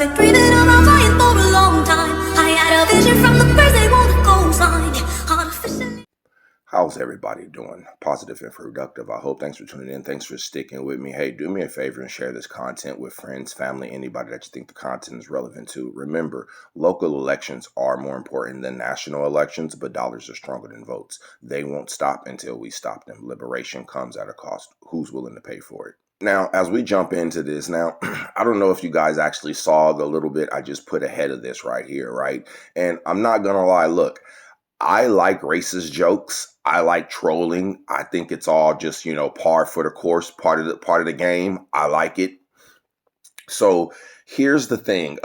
been dreaming around trying for a long time. I had a vision from the first they want to go sign. Artificially. How's everybody doing? Positive and productive, I hope. Thanks for tuning in. Thanks for sticking with me. Hey, do me a favor and share this content with friends, family, anybody that you think the content is relevant to. Remember, local elections are more important than national elections, but dollars are stronger than votes. They won't stop until we stop them. Liberation comes at a cost. Who's willing to pay for it? Now, as we jump into this, now, I don't know if you guys actually saw the little bit I just put ahead of this right here, right? And I'm not going to lie, look, I like racist jokes. I like trolling. I think it's all just, par for the course, part of the game. I like it. So here's the thing.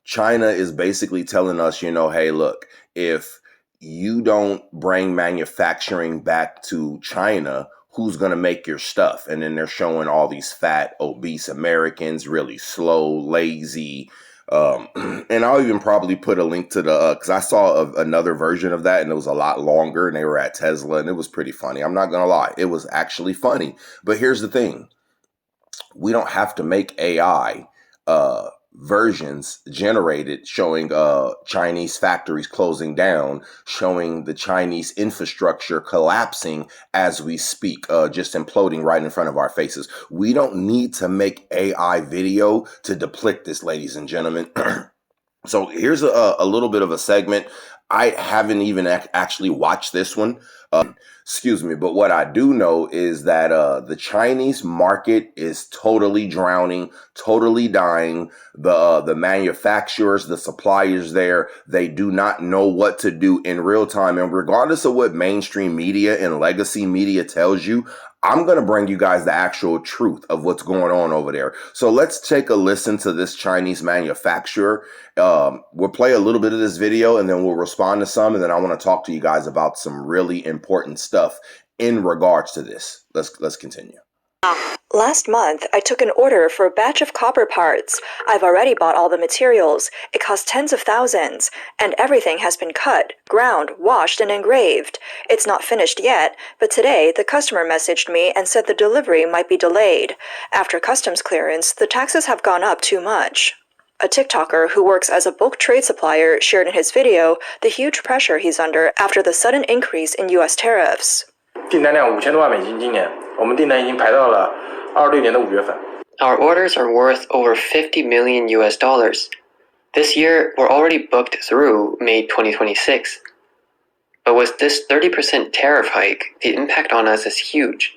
China is basically telling us, hey, look, if you don't bring manufacturing back to China, who's going to make your stuff? And then they're showing all these fat, obese Americans, really slow, lazy. And I'll even probably put a link to the, because I saw another version of that and it was a lot longer and they were at Tesla and it was pretty funny. I'm not going to lie. It was actually funny. But here's the thing. We don't have to make AI versions generated showing Chinese factories closing down, showing the Chinese infrastructure collapsing as we speak, just imploding right in front of our faces. We don't need to make AI video to depict this, ladies and gentlemen. So here's a little bit of a segment. I haven't even actually watched this one. Excuse me. But what I do know is that the Chinese market is totally drowning, totally dying. The manufacturers, the suppliers there, they do not know what to do in real time. And regardless of what mainstream media and legacy media tells you, I'm going to bring you guys the actual truth of what's going on over there. So let's take a listen to this Chinese manufacturer. We'll play a little bit of this video and then we'll respond to some. And then I want to talk to you guys about some really important stuff in regards to this. Let's continue. Last month, I took an order for a batch of copper parts. I've already bought all the materials. It cost tens of thousands, and everything has been cut, ground, washed, and engraved. It's not finished yet, but today the customer messaged me and said the delivery might be delayed. After customs clearance, the taxes have gone up too much. A TikToker who works as a bulk trade supplier shared in his video the huge pressure he's under after the sudden increase in U.S. tariffs. 订单量5000多万美金，今年我们订单已经排到了26年的5月份。 Our orders are worth over $50 million US. This year, we're already booked through May 2026. But with this 30% tariff hike, the impact on us is huge.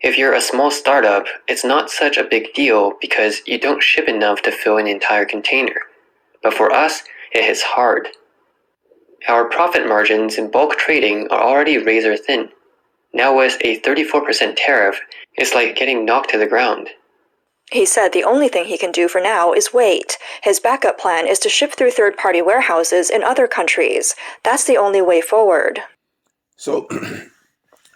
If you're a small startup, it's not such a big deal because you don't ship enough to fill an entire container. But for us, it hits hard. Our profit margins in bulk trading are already razor thin. Now with a 34% tariff, it's like getting knocked to the ground. He said the only thing he can do for now is wait. His backup plan is to ship through third-party warehouses in other countries. That's the only way forward. So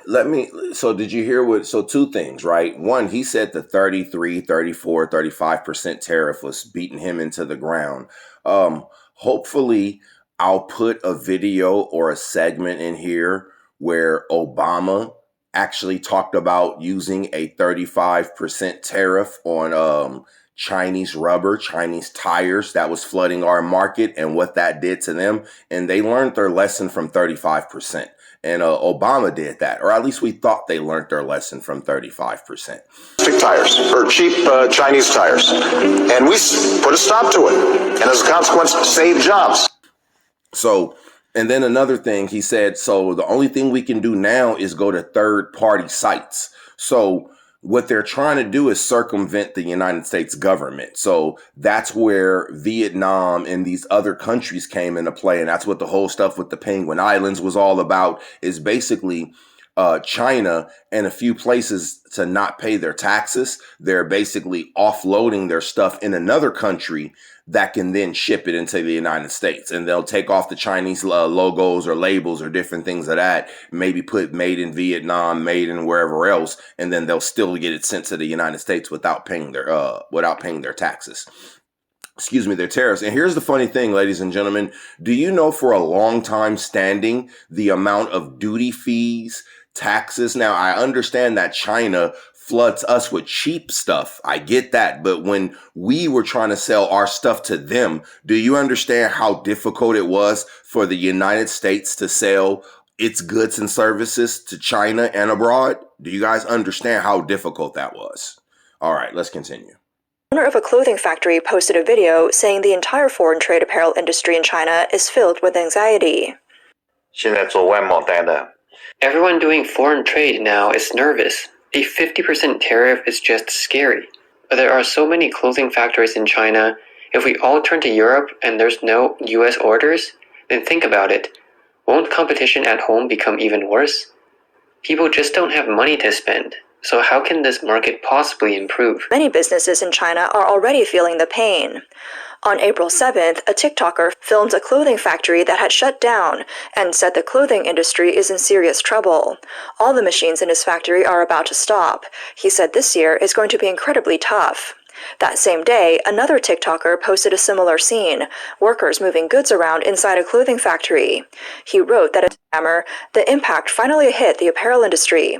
did you hear two things, right? One, he said the 33, 34, 35% tariff was beating him into the ground. Hopefully I'll put a video or a segment in here where Obama actually talked about using a 35% tariff on Chinese rubber, Chinese tires that was flooding our market and what that did to them. And they learned their lesson from 35%. And Obama did that, or at least we thought they learned their lesson from 35%. Tires, or cheap Chinese tires. And we put a stop to it. And as a consequence, saved jobs. So, and then another thing he said, so the only thing we can do now is go to third-party sites. So what they're trying to do is circumvent the United States government. So that's where Vietnam and these other countries came into play. And that's what the whole stuff with the Penguin Islands was all about, is basically China and a few places to not pay their taxes. They're basically offloading their stuff in another country that can then ship it into the United States. And they'll take off the Chinese logos or labels or different things of that, maybe put made in Vietnam, made in wherever else, and then they'll still get it sent to the United States without paying their taxes. Excuse me, their tariffs. And here's the funny thing, ladies and gentlemen. Do you know for a long time standing the amount of duty fees, taxes? Now, I understand that China floods us with cheap stuff. I get that. But when we were trying to sell our stuff to them, do you understand how difficult it was for the United States to sell its goods and services to China and abroad? Do you guys understand how difficult that was? All right, let's continue. The owner of a clothing factory posted a video saying the entire foreign trade apparel industry in China is filled with anxiety. 现在做外贸单的 Everyone doing foreign trade now is nervous. A 50% tariff is just scary. But there are so many clothing factories in China. If we all turn to Europe and there's no US orders, then think about it. Won't competition at home become even worse? People just don't have money to spend. So how can this market possibly improve? Many businesses in China are already feeling the pain. On April 7th, a TikToker filmed a clothing factory that had shut down and said the clothing industry is in serious trouble. All the machines in his factory are about to stop. He said this year is going to be incredibly tough. That same day, another TikToker posted a similar scene, workers moving goods around inside a clothing factory. He wrote that the impact finally hit the apparel industry.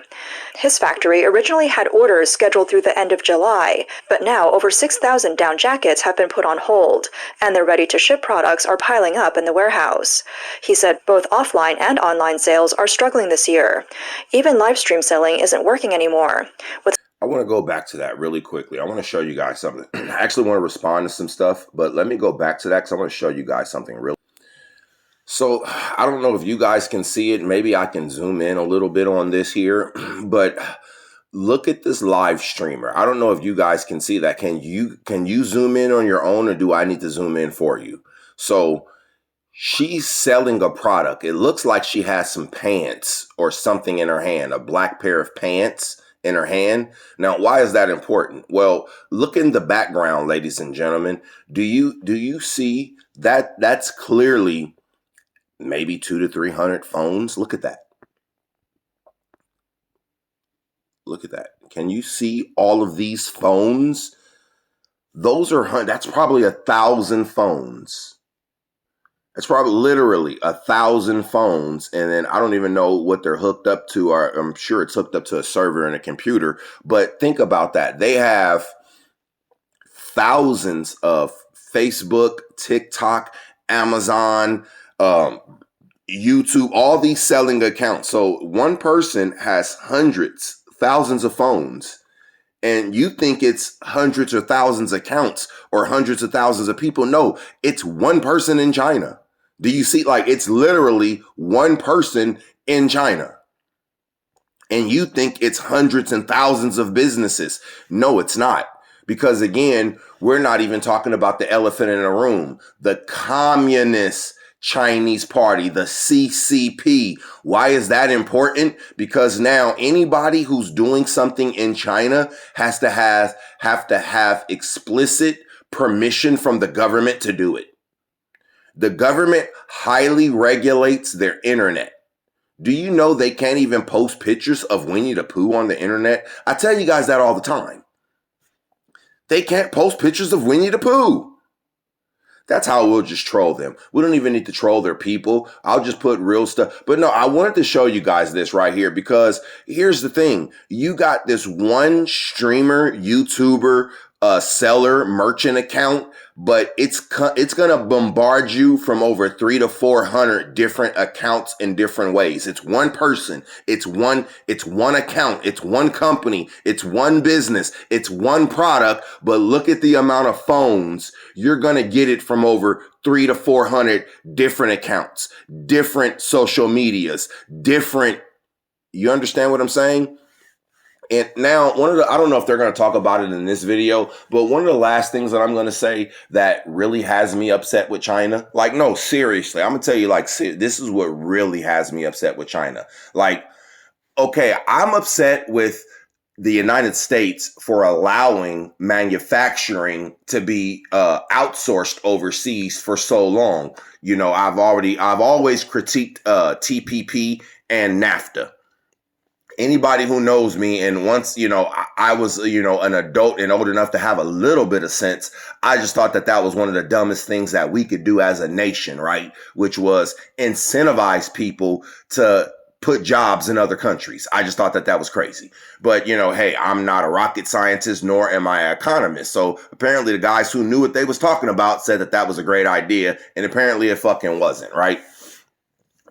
His factory originally had orders scheduled through the end of July, but now over 6,000 down jackets have been put on hold, and their ready-to-ship products are piling up in the warehouse. He said both offline and online sales are struggling this year. Even live stream selling isn't working anymore. I want to go back to that really quickly. I want to show you guys something. I actually want to respond to some stuff, but let me go back to that because I want to show you guys something real. So I don't know if you guys can see it. Maybe I can zoom in a little bit on this here, but look at this live streamer. I don't know if you guys can see that. Can you zoom in on your own, or do I need to zoom in for you? So she's selling a product. It looks like she has some pants or something in her hand, a black pair of pants in her hand. Now, why is that important? Well, look in the background, ladies and gentlemen. Do you see that? That's clearly maybe 200 to 300 phones. Look at that. Look at that. Can you see all of these phones? That's probably 1,000 phones. It's probably literally 1,000 phones. And then I don't even know what they're hooked up to. Or I'm sure it's hooked up to a server and a computer. But think about that. They have thousands of Facebook, TikTok, Amazon, YouTube, all these selling accounts. So one person has hundreds, thousands of phones. And you think it's hundreds or thousands of accounts or hundreds of thousands of people. No, it's one person in China. Do you see? Like, it's literally one person in China. And you think it's hundreds and thousands of businesses. No, it's not. Because again, we're not even talking about the elephant in the room, the Communist Chinese Party, the CCP. Why is that important? Because now anybody who's doing something in China has to have explicit permission from the government to do it. The government highly regulates their internet. Do you know they can't even post pictures of Winnie the Pooh on the internet? I tell you guys that all the time. They can't post pictures of Winnie the Pooh. That's how we'll just troll them. We don't even need to troll their people. I'll just put real stuff. But no, I wanted to show you guys this right here because here's the thing. You got this one streamer, YouTuber, seller, merchant account, but it's going to bombard you from over 300 to 400 different accounts in different ways. It's one person. It's one account. It's one company. It's one business. It's one product. But look at the amount of phones. You're going to get it from over 300 to 400 different accounts, different social medias, different. You understand what I'm saying? And now I don't know if they're going to talk about it in this video, but one of the last things that I'm going to say that really has me upset with China, like, no, seriously, I'm going to tell you, like, this is what really has me upset with China. Like, okay, I'm upset with the United States for allowing manufacturing to be outsourced overseas for so long. You know, I've always critiqued TPP and NAFTA. Anybody who knows me, and once, I was, an adult and old enough to have a little bit of sense, I just thought that was one of the dumbest things that we could do as a nation, right? Which was incentivize people to put jobs in other countries. I just thought that that was crazy. But, you know, hey, I'm not a rocket scientist, nor am I an economist. So apparently the guys who knew what they was talking about said that that was a great idea. And apparently it fucking wasn't, right?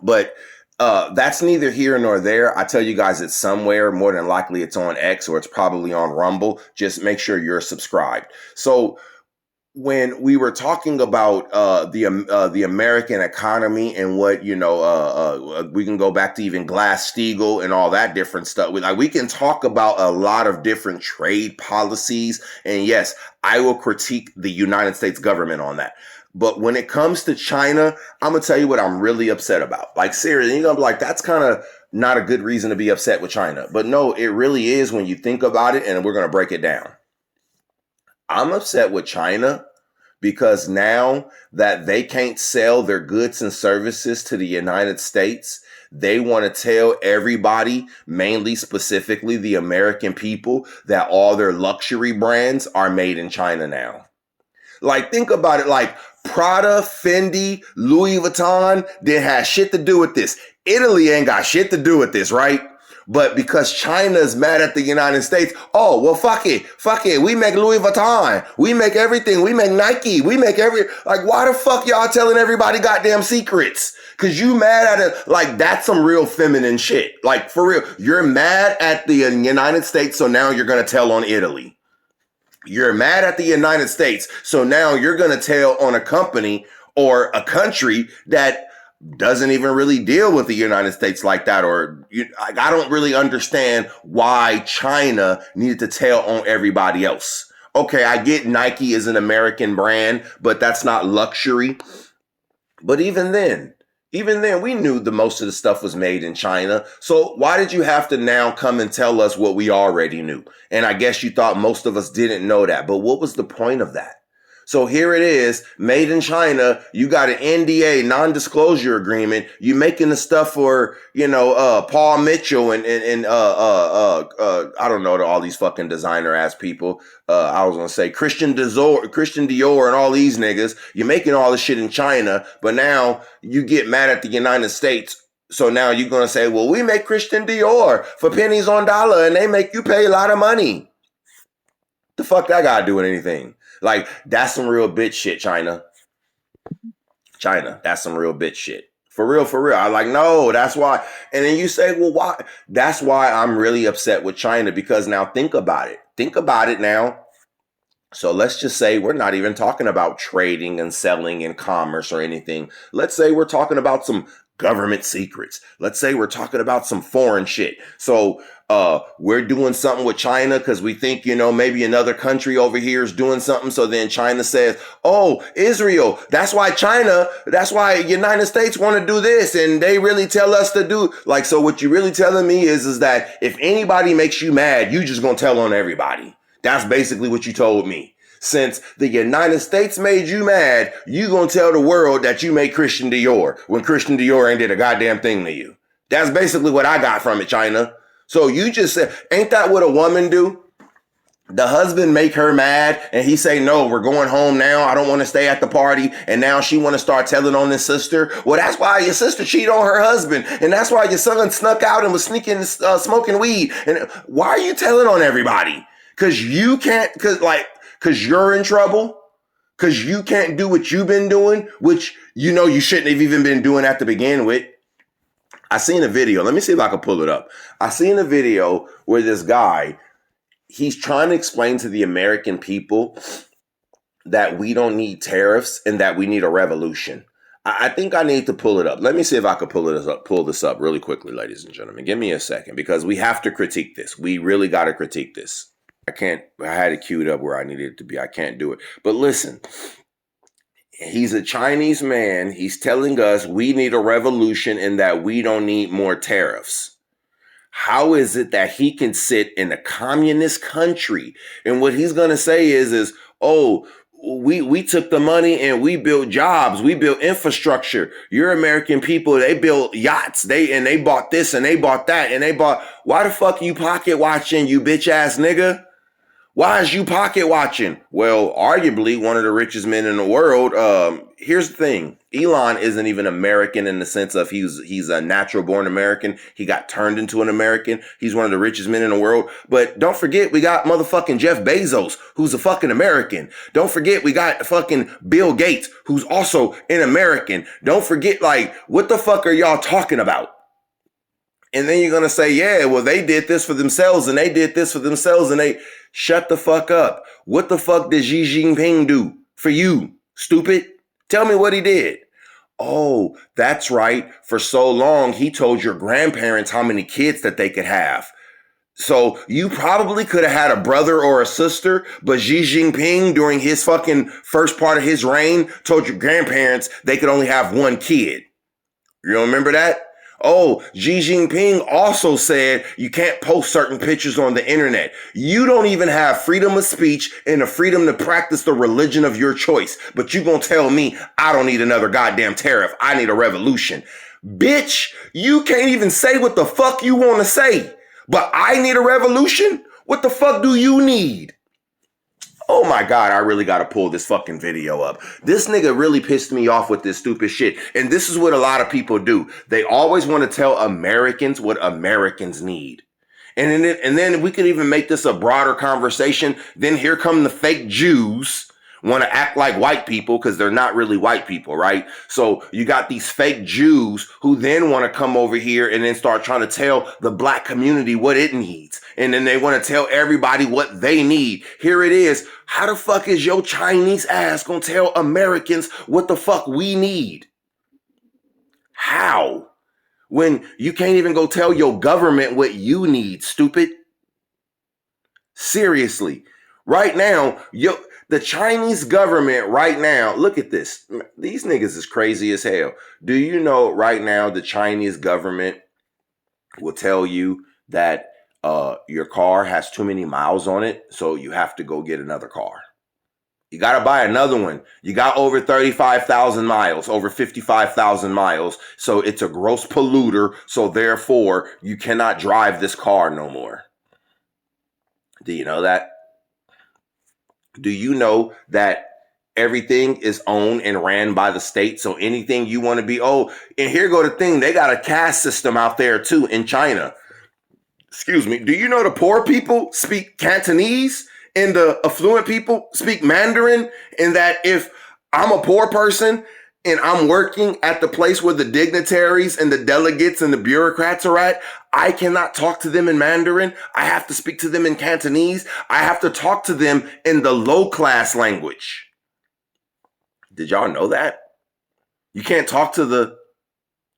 But that's neither here nor there. I tell you guys it's somewhere. More than likely it's on X or it's probably on Rumble. Just make sure you're subscribed. So when we were talking about the American economy and what, you know, we can go back to even Glass-Steagall and all that different stuff. We can talk about a lot of different trade policies. And yes, I will critique the United States government on that. But when it comes to China, I'm going to tell you what I'm really upset about. Like, seriously, you're going to be like, that's kind of not a good reason to be upset with China. But no, it really is when you think about it, and we're going to break it down. I'm upset with China because now that they can't sell their goods and services to the United States, they want to tell everybody, mainly specifically the American people, that all their luxury brands are made in China now. Like, think about it. Like, Prada, Fendi, Louis Vuitton didn't have shit to do with this. Italy ain't got shit to do with this, right? But because China's mad at the United States, oh, well, fuck it. We make Louis Vuitton. We make everything. We make Nike. We make like, why the fuck y'all telling everybody goddamn secrets? Cause you mad at it. Like, that's some real feminine shit. Like, for real. You're mad at the United States. So now you're going to tell on Italy. You're mad at the United States. So now you're going to tell on a company or a country that doesn't even really deal with the United States like that. Or I don't really understand why China needed to tell on everybody else. Okay, I get Nike is an American brand, but that's not luxury. But even then, we knew the most of the stuff was made in China. So why did you have to now come and tell us what we already knew? And I guess you thought most of us didn't know that. But what was the point of that? So here it is, made in China. You got an NDA, non-disclosure agreement. You making the stuff for, you know, Paul Mitchell and I don't know, all these fucking designer ass people. I was gonna say Christian Dior and all these niggas. You're making all this shit in China, but now you get mad at the United States. So now you're gonna say, well, we make Christian Dior for pennies on dollar, and they make you pay a lot of money. The fuck that gotta do with anything? Like, that's some real bitch shit, China. That's some real bitch shit. For real. I like, no, that's why. And then you say, well, why? That's why I'm really upset with China, because now think about it. Think about it now. So let's just say we're not even talking about trading and selling and commerce or anything. Let's say we're talking about some government secrets. Let's say we're talking about some foreign shit. So we're doing something with China because we think, you know, maybe another country over here is doing something. So then China says, oh, Israel, that's why United States want to do this. And they really tell us to do, like, so what you're really telling me is that if anybody makes you mad, you just gonna tell on everybody. That's basically what you told me. Since the United States made you mad, you gonna tell the world that you made Christian Dior when Christian Dior ain't did a goddamn thing to you. That's basically what I got from it, China. So you just said, ain't that what a woman do? The husband make her mad and he say, no, we're going home now. I don't want to stay at the party. And now she want to start telling on his sister. Well, that's why your sister cheated on her husband. And that's why your son snuck out and was smoking weed. And why are you telling on everybody? Cause you can't, cause you're in trouble. Cause you can't do what you've been doing, which, you know, you shouldn't have even been doing at to begin with. I seen a video. Let me see if I can pull it up. I seen a video where this guy, he's trying to explain to the American people that we don't need tariffs and that we need a revolution. I think I need to pull it up. Let me see if I can pull this up really quickly, ladies and gentlemen. Give me a second, because we have to critique this. We really got to critique this. I had it queued up where I needed it to be. I can't do it. But listen, he's a Chinese man. He's telling us we need a revolution and that we don't need more tariffs. How is it that he can sit in a communist country and what he's going to say is, oh, we took the money and we built jobs. We built infrastructure. Your American people, they built yachts. They bought this and they bought that and they bought. Why the fuck are you pocket watching, you bitch ass nigga? Why is you pocket watching? Well, arguably one of the richest men in the world. Here's the thing. Elon isn't even American in the sense of he's a natural born American. He got turned into an American. He's one of the richest men in the world. But don't forget, we got motherfucking Jeff Bezos, who's a fucking American. Don't forget, we got fucking Bill Gates, who's also an American. Don't forget, like, what the fuck are y'all talking about? And then you're going to say, yeah, well, they did this for themselves and they did this for themselves and they... Shut the fuck up. What the fuck did Xi Jinping do for you, stupid? Tell me what he did. Oh, that's right. For so long, he told your grandparents how many kids that they could have. So you probably could have had a brother or a sister, but Xi Jinping, during his fucking first part of his reign, told your grandparents they could only have one kid. You remember that? Oh, Xi Jinping also said you can't post certain pictures on the internet. You don't even have freedom of speech and the freedom to practice the religion of your choice. But you gonna tell me I don't need another goddamn tariff. I need a revolution. Bitch, you can't even say what the fuck you want to say. But I need a revolution? What the fuck do you need? Oh my God, I really got to pull this fucking video up. This nigga really pissed me off with this stupid shit. And this is what a lot of people do. They always want to tell Americans what Americans need. And then we could even make this a broader conversation. Then here come the fake Jews want to act like white people because they're not really white people, right? So you got these fake Jews who then want to come over here and then start trying to tell the black community what it needs. And then they want to tell everybody what they need. Here it is. How the fuck is your Chinese ass going to tell Americans what the fuck we need? How? When you can't even go tell your government what you need, stupid. Seriously. Right now, the Chinese government right now, look at this. These niggas is crazy as hell. Do you know right now the Chinese government will tell you that your car has too many miles on it, so you have to go get another car. You got to buy another one. You got over 35,000 miles, over 55,000 miles, so it's a gross polluter, so therefore you cannot drive this car no more. Do you know that? Do you know that everything is owned and ran by the state? So anything you want to be, and here go the thing, they got a caste system out there too in China. Excuse me. Do you know the poor people speak Cantonese and the affluent people speak Mandarin? And that if I'm a poor person and I'm working at the place where the dignitaries and the delegates and the bureaucrats are at, I cannot talk to them in Mandarin. I have to speak to them in Cantonese. I have to talk to them in the low class language. Did y'all know that? You can't talk to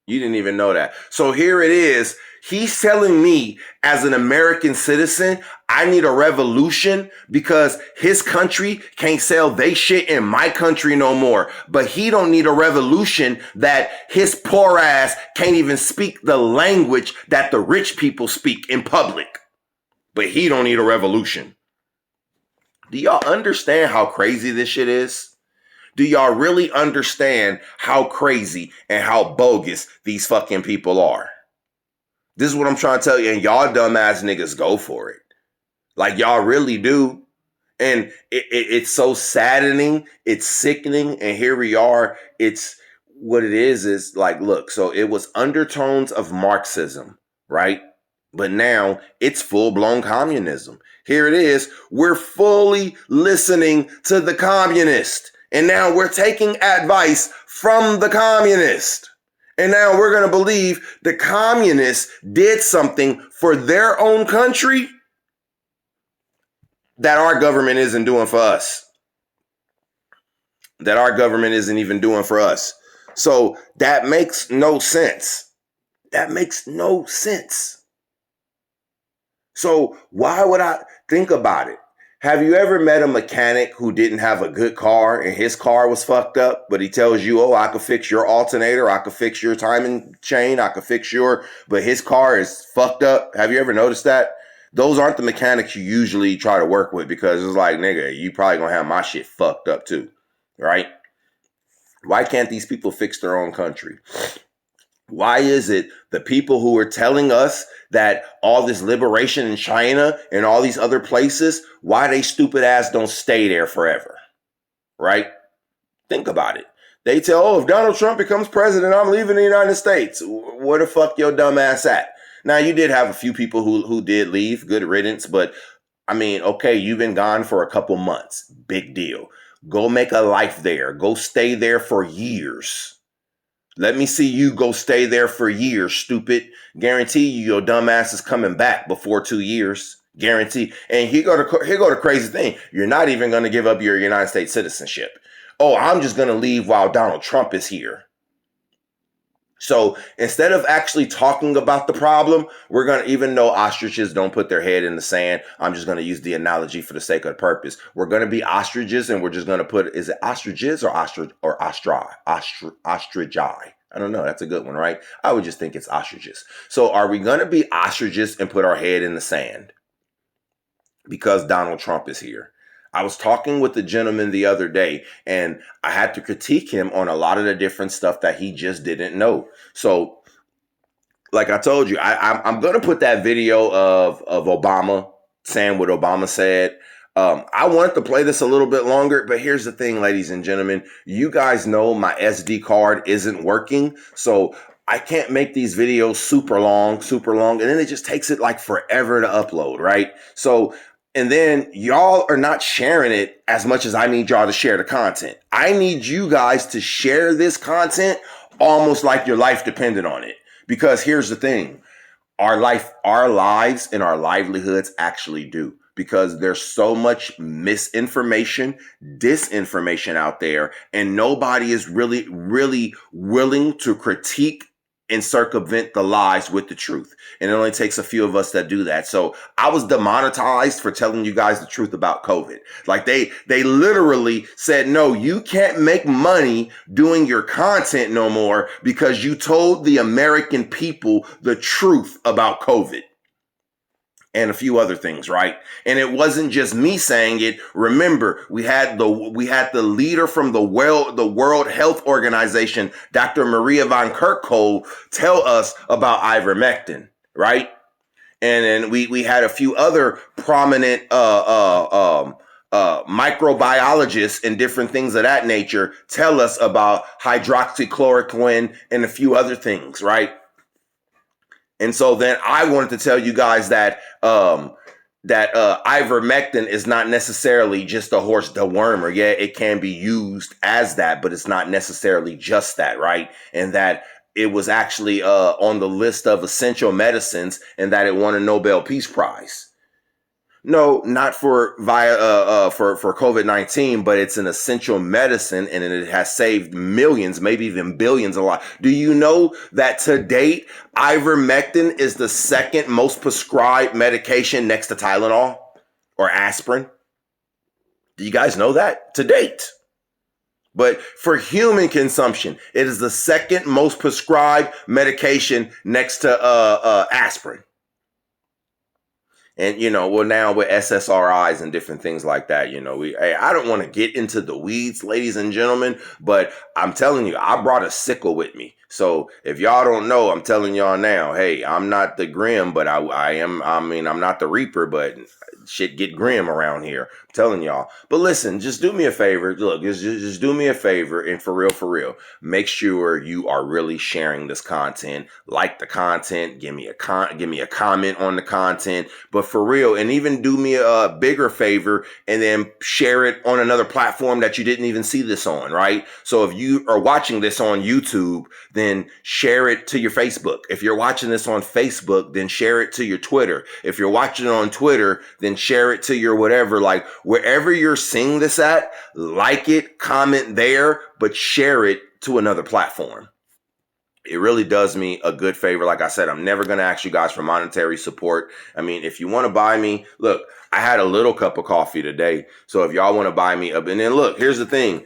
you didn't even know that. So here it is. He's telling me as an American citizen, I need a revolution because his country can't sell they shit in my country no more. But he don't need a revolution that his poor ass can't even speak the language that the rich people speak in public. But he don't need a revolution. Do y'all understand how crazy this shit is? Do y'all really understand how crazy and how bogus these fucking people are? This is what I'm trying to tell you, and y'all dumbass niggas go for it. Like, y'all really do. And it's so saddening. It's sickening. And here we are. It's what it is like, look, so it was undertones of Marxism, right? But now it's full-blown communism. Here it is. We're fully listening to the communist. And now we're taking advice from the communist. And now we're going to believe the communists did something for their own country that our government isn't doing for us. That our government isn't even doing for us. So that makes no sense. That makes no sense. So why would I think about it? Have you ever met a mechanic who didn't have a good car and his car was fucked up, but he tells you, I could fix your alternator, I could fix your timing chain, I could fix but his car is fucked up? Have you ever noticed that? Those aren't the mechanics you usually try to work with because it's like, nigga, you probably gonna have my shit fucked up too, right? Why can't these people fix their own country? Why is it the people who are telling us that all this liberation in China and all these other places, why they stupid ass don't stay there forever? Right? Think about it. They tell, oh, if Donald Trump becomes president, I'm leaving the United States. Where the fuck your dumb ass at? Now, you did have a few people who did leave, good riddance, but I mean, okay, you've been gone for a couple months. Big deal. Go make a life there. Go stay there for years. Let me see you go stay there for years, stupid. Guarantee you your dumb ass is coming back before 2 years. Guarantee. And here go the crazy thing. You're not even going to give up your United States citizenship. Oh, I'm just going to leave while Donald Trump is here. So instead of actually talking about the problem, we're going to, even though ostriches don't put their head in the sand, I'm just going to use the analogy for the sake of the purpose. We're going to be ostriches and we're just going to put, is it ostriches or ostrich? I don't know. That's a good one, right? I would just think it's ostriches. So are we going to be ostriches and put our head in the sand because Donald Trump is here? I was talking with the gentleman the other day and I had to critique him on a lot of the different stuff that he just didn't know. So like I told you, I'm going to put that video of Obama saying what Obama said. I wanted to play this a little bit longer, but here's the thing, ladies and gentlemen, you guys know my SD card isn't working. So I can't make these videos super long, and then it just takes it like forever to upload, right? So and then y'all are not sharing it as much as I need y'all to share the content. I need you guys to share this content almost like your life depended on it. Because here's the thing, our lives and our livelihoods actually do. Because there's so much misinformation, disinformation out there, and nobody is really, really willing to critique and circumvent the lies with the truth. And it only takes a few of us that do that. So I was demonetized for telling you guys the truth about COVID. Like they literally said, no, you can't make money doing your content no more because you told the American people the truth about COVID. And a few other things, right? And it wasn't just me saying it. Remember, we had the leader from the World Health Organization, Dr. Maria von Kerkhove, tell us about ivermectin, right? And then we had a few other prominent microbiologists and different things of that nature tell us about hydroxychloroquine and a few other things, right? And so then I wanted to tell you guys that ivermectin is not necessarily just a horse dewormer. Yeah, it can be used as that, but it's not necessarily just that, right? And that it was actually on the list of essential medicines and that it won a Nobel Peace Prize. No, not for COVID-19, but it's an essential medicine and it has saved millions, maybe even billions of lives. Do you know that to date, ivermectin is the second most prescribed medication next to Tylenol or aspirin? Do you guys know that? To date. But for human consumption, it is the second most prescribed medication next to aspirin. And, well, now with SSRIs and different things like that, I don't want to get into the weeds, ladies and gentlemen, but I'm telling you, I brought a sickle with me. So if y'all don't know, I'm telling y'all now, hey, I'm not the Grim, but I'm not the Reaper, but shit get grim around here. I'm telling y'all. But listen, just do me a favor. Look, just do me a favor. And for real, make sure you are really sharing this content. Like the content. Give me a comment on the content. But for real, and even do me a bigger favor and then share it on another platform that you didn't even see this on, right? So if you are watching this on YouTube, then share it to your Facebook. If you're watching this on Facebook, then share it to your Twitter. If you're watching it on Twitter, then share it to your whatever, like wherever you're seeing this at, like it, comment there, but share it to another platform. It really does me a good favor. Like I said, I'm never going to ask you guys for monetary support. I mean, if you want to buy me, look, I had a little cup of coffee today. So if y'all want to buy me up, and then look, here's the thing.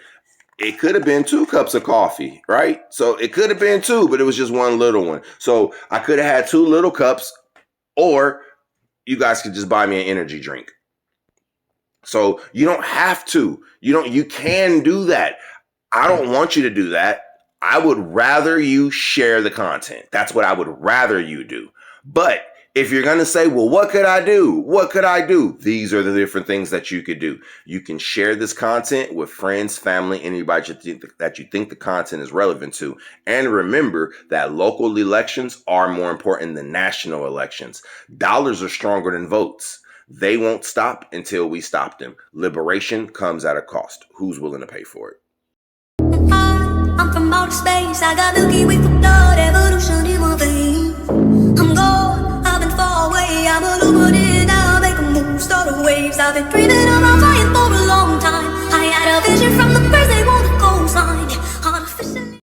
It could have been 2 cups of coffee, right? So it could have been 2, but it was just one little one. So I could have had 2 little cups, or you guys could just buy me an energy drink. So you don't have to. You can do that. I don't want you to do that. I would rather you share the content. That's what I would rather you do. But if you're going to say, well, what could I do? What could I do? These are the different things that you could do. You can share this content with friends, family, anybody that you think the content is relevant to. And remember that local elections are more important than national elections. Dollars are stronger than votes. They won't stop until we stop them. Liberation comes at a cost. Who's willing to pay for it? I'm from outer space, I got Milky Way for blood, evolution in my veins. I'm gone, I've been far away, I'm illuminated, now make a move, start a waves. I've been dreaming of